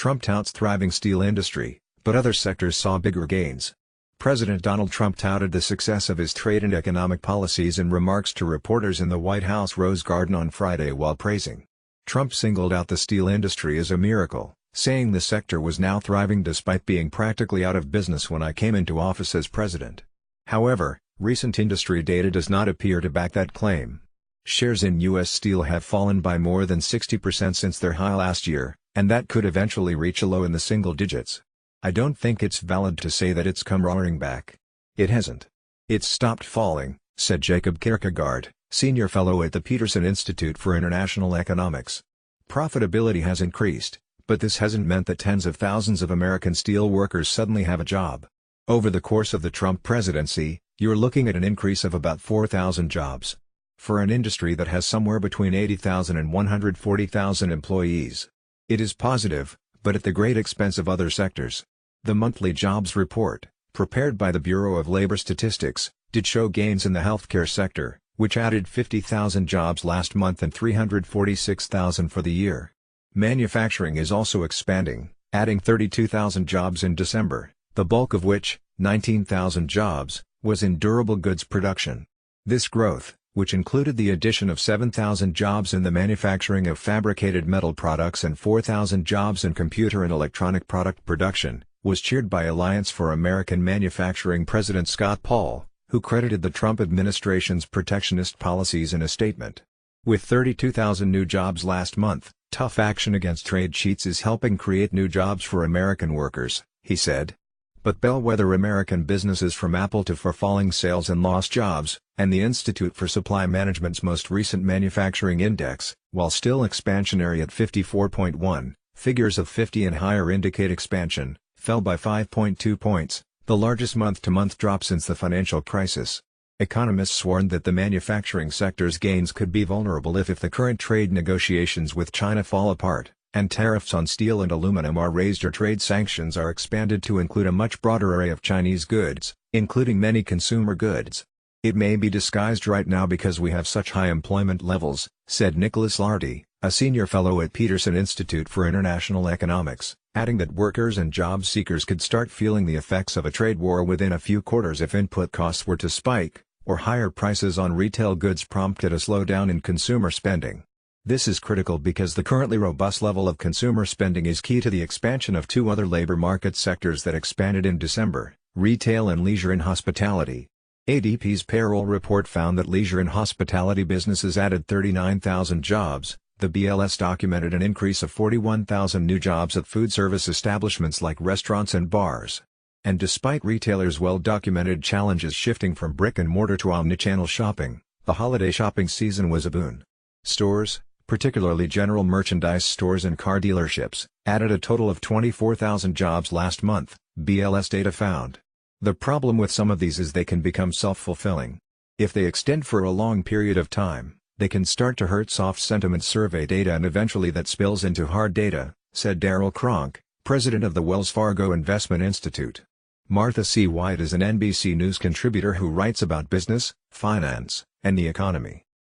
Trump touts thriving steel industry, but other sectors saw bigger gains. President Donald Trump touted the success of his trade and economic policies in remarks to reporters in the White House Rose Garden on Friday while praising. Trump singled out the steel industry as a miracle, saying the sector was now thriving despite being practically out of business when I came into office as president. However, recent industry data does not appear to back that claim. Shares in U.S. Steel have fallen by more than 60% since their high last year, and that could eventually reach a low in the single digits. I don't think it's valid to say that it's come roaring back. It hasn't. It's stopped falling, said Jacob Kierkegaard, senior fellow at the Peterson Institute for International Economics. Profitability has increased, but this hasn't meant that tens of thousands of American steel workers suddenly have a job. Over the course of the Trump presidency, you're looking at an increase of about 4,000 jobs. For an industry that has somewhere between 80,000 and 140,000 employees. It is positive, but at the great expense of other sectors. The monthly jobs report, prepared by the Bureau of Labor Statistics, did show gains in the healthcare sector, which added 50,000 jobs last month and 346,000 for the year. Manufacturing is also expanding, adding 32,000 jobs in December, the bulk of which, 19,000 jobs, was in durable goods production. This growth, which included the addition of 7,000 jobs in the manufacturing of fabricated metal products and 4,000 jobs in computer and electronic product production, was cheered by Alliance for American Manufacturing President Scott Paul, who credited the Trump administration's protectionist policies in a statement. With 32,000 new jobs last month, tough action against trade cheats is helping create new jobs for American workers, he said. But bellwether American businesses from Apple to for falling sales and lost jobs, and the Institute for Supply Management's most recent manufacturing index, while still expansionary at 54.1, figures of 50 and higher indicate expansion, fell by 5.2 points, the largest month-to-month drop since the financial crisis. Economists warned that the manufacturing sector's gains could be vulnerable if the current trade negotiations with China fall apart, and tariffs on steel and aluminum are raised or trade sanctions are expanded to include a much broader array of Chinese goods, including many consumer goods. It may be disguised right now because we have such high employment levels, said Nicholas Lardy, a senior fellow at Peterson Institute for International Economics, adding that workers and job seekers could start feeling the effects of a trade war within a few quarters if input costs were to spike, or higher prices on retail goods prompted a slowdown in consumer spending. This is critical because the currently robust level of consumer spending is key to the expansion of two other labor market sectors that expanded in December, retail and leisure and hospitality. ADP's payroll report found that leisure and hospitality businesses added 39,000 jobs, the BLS documented an increase of 41,000 new jobs at food service establishments like restaurants and bars. And despite retailers' well-documented challenges shifting from brick-and-mortar to omnichannel shopping, the holiday shopping season was a boon. Stores, particularly general merchandise stores and car dealerships, added a total of 24,000 jobs last month, BLS data found. The problem with some of these is they can become self-fulfilling. If they extend for a long period of time, they can start to hurt soft sentiment survey data and eventually that spills into hard data, said Darryl Cronk, president of the Wells Fargo Investment Institute. Martha C. White is an NBC News contributor who writes about business, finance, and the economy.